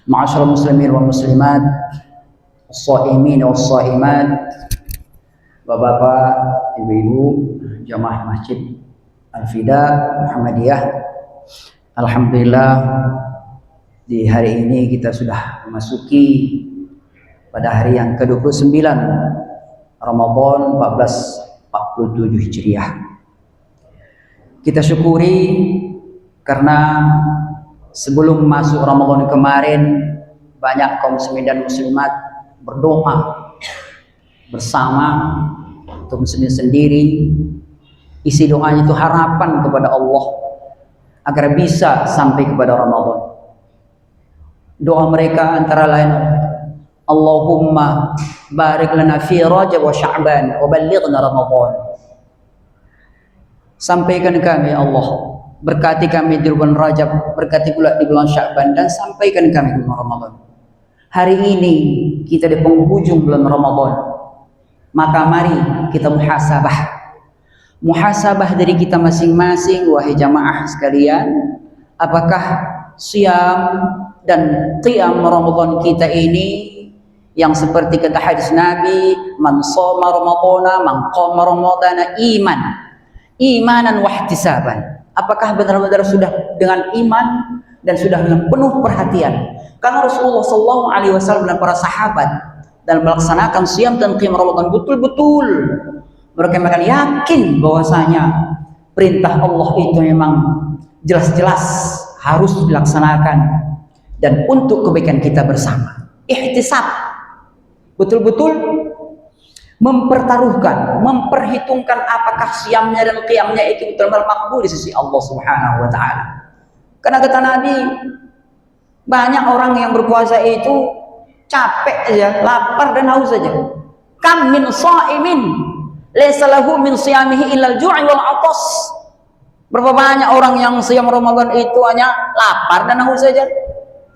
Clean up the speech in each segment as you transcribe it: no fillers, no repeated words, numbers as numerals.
Ma'asyiral muslimin wal muslimat, as-shaimin was-shaimat, Bapak-bapak, ibu-ibu, jamaah Masjid Al-Fida Muhammadiyah. Alhamdulillah, di hari ini kita sudah memasuki pada hari yang ke-29 Ramadan 1447 Hijriah. Kita syukuri karena sebelum masuk Ramadan kemarin banyak kaum muslimin dan muslimat berdoa bersama untuk muslimin sendiri. Isi doanya itu harapan kepada Allah agar bisa sampai kepada Ramadan. Doa mereka antara lain, Allahumma barik lana fi Rajab wa Sya'ban wa ballighna Ramadan. Sampaikan kami ya Allah, berkati kami di bulan Rajab, berkati pula di bulan Sya'ban, dan sampaikan kami di bulan Ramadan. Hari ini kita di penghujung bulan Ramadan, maka mari kita muhasabah dari kita masing-masing. Wahai jamaah sekalian, apakah siam dan qiyam Ramadan kita ini yang seperti kata hadis Nabi, man shoma ramadhana man qama ramadhana imanan wa ihtisaban. Apakah benar-benar sudah dengan iman dan sudah dengan penuh perhatian? Karena Rasulullah SAW dan para sahabat dalam melaksanakan siam dan qiyam Ramadan betul-betul mereka akan yakin bahwasanya perintah Allah itu memang jelas-jelas harus dilaksanakan dan untuk kebaikan kita bersama. Ihtisab, betul-betul mempertaruhkan, memperhitungkan apakah siamnya dan qiyamnya itu betul-betul makbul di sisi Allah Subhanahu wa taala. Karena kata Nabi, banyak orang yang berpuasa itu capek aja, lapar dan haus saja. Kam min shaimin laysa lahu min siyamihi illa al-ju'i wal 'atas. Berapa banyak orang yang siam Ramadan itu hanya lapar dan haus saja.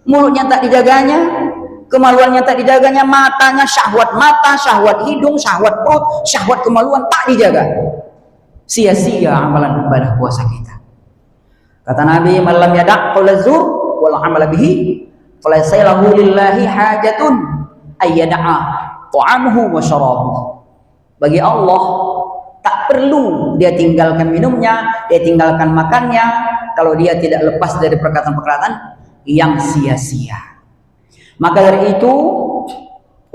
Mulutnya tak dijaganya, kemaluannya tak dijaganya, matanya syahwat mata, syahwat hidung, syahwat perut, syahwat kemaluan tak dijaga. Sia-sia amalan ibadah puasa kita. Kata Nabi, "Man lam yada' qaula zur wal 'amala bihi, falaysa lahu lillahi hajatun ay yada'a ta'amuhu wa syarabuhu." Bagi Allah tak perlu dia tinggalkan minumnya, dia tinggalkan makannya kalau dia tidak lepas dari perkataan-perkataan yang sia-sia. Maka dari itu,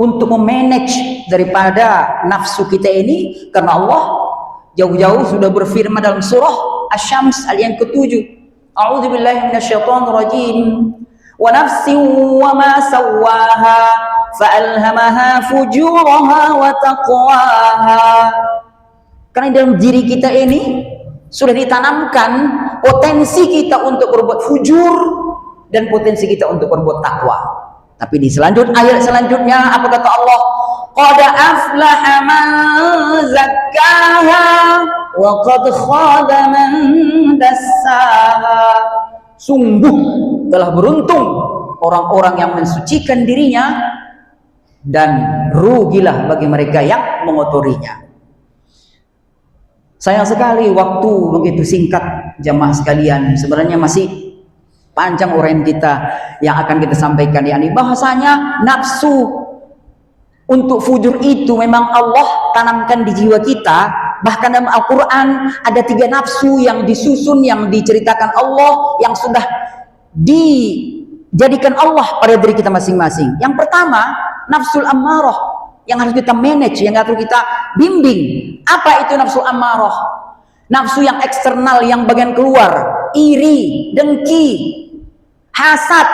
untuk memanage daripada nafsu kita ini, karena Allah jauh-jauh sudah berfirman dalam surah Asy-Syams ayat yang ke-7, A'udzubillahi minasyaitonirrajim, wa nafsin wa ma sawwaha fa'alhamaha fujuraha wa taqwaha. Karena dalam diri kita ini sudah ditanamkan potensi kita untuk berbuat fujur dan potensi kita untuk berbuat takwa. Tapi di ayat selanjutnya apa kata Allah? Qad aflaha man zakkaha wa qad khaba man dassaha. Sungguh telah beruntung orang-orang yang mensucikan dirinya dan rugilah bagi mereka yang mengotorinya. Sayang sekali waktu begitu singkat jamaah sekalian. Sebenarnya masih panjang uraian kita yang akan kita sampaikan, yakni bahasanya nafsu untuk fujur itu memang Allah tanamkan di jiwa kita. Bahkan dalam Al-Quran ada 3 nafsu yang disusun, yang diceritakan Allah, yang sudah dijadikan Allah pada diri kita masing-masing. Yang pertama, nafsul ammarah, yang harus kita manage, yang harus kita bimbing. Apa itu nafsul ammarah? Nafsu yang eksternal, yang bagian keluar, iri, dengki, hasad,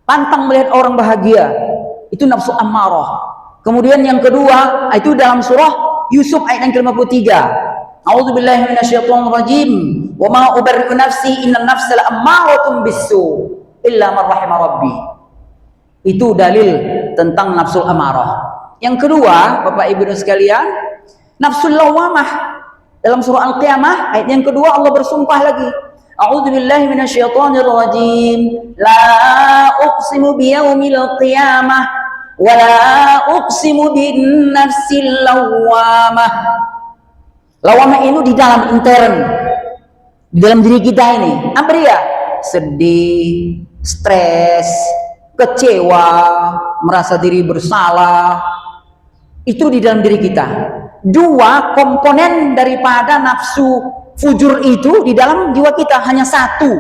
pantang melihat orang bahagia, itu nafsu ammarah. Kemudian yang kedua, itu dalam surah Yusuf ayat yang ke-53, A'udzubillahi minasyaitonirrajim, wa ma ubarri'u nafsi innan nafsa la'ammaratun bis-su illa man rahima rabbi. Itu dalil tentang nafsul amarah. Yang kedua, Bapak Ibu sekalian, nafsul lawamah. Dalam surah Al-Qiyamah ayat yang kedua Allah bersumpah lagi, A'udzubillahi minasyaitonirrajim, la uqsimu biyaumil qiyamah wa la uqsimu bin nafsil lawamah. Lawamah ini di dalam intern, di dalam diri kita ini. Apa dia? Sedih, stres, kecewa, merasa diri bersalah, itu di dalam diri kita. Dua komponen daripada nafsu fujur itu di dalam jiwa kita, hanya satu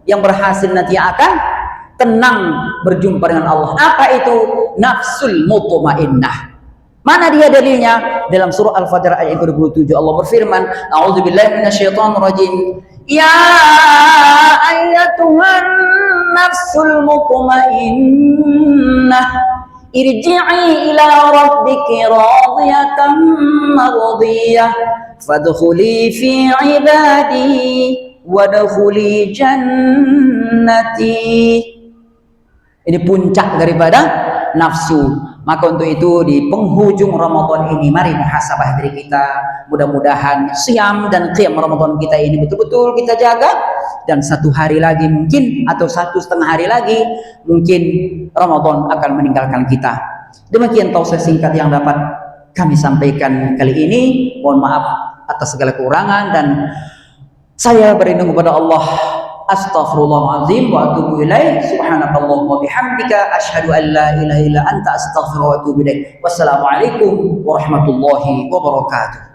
yang berhasil nanti akan tenang berjumpa dengan Allah. Apa itu? Nafsul mutmainnah. Mana dia dalilnya? Dalam surah Al-Fajr ayat 27 Allah berfirman, A'udzubillahi minasyaitonir rajim. Ya ayyatuhan nafsul mutmainnah irji'i ila rabbiki radiyatan mardiyah fadkhuli fi ibadi wadkhuli jannati. Ini puncak daripada nafsu. Maka untuk itu di penghujung Ramadan ini mari muhasabah diri kita. Mudah-mudahan siam dan qiyam Ramadan kita ini betul-betul kita jaga, dan satu hari lagi mungkin atau 1,5 hari lagi mungkin Ramadan akan meninggalkan kita. Demikian tausiah singkat yang dapat kami sampaikan kali ini. Mohon maaf atas segala kekurangan dan saya berlindung kepada Allah. Astaghfirullahaladzim wa atubu ilaih. Subhanakallahumma wa bihamdika asyhadu an la ilaha illa anta astaghfiruka wa atubu ilaih. Wassalamualaikum warahmatullahi wabarakatuh.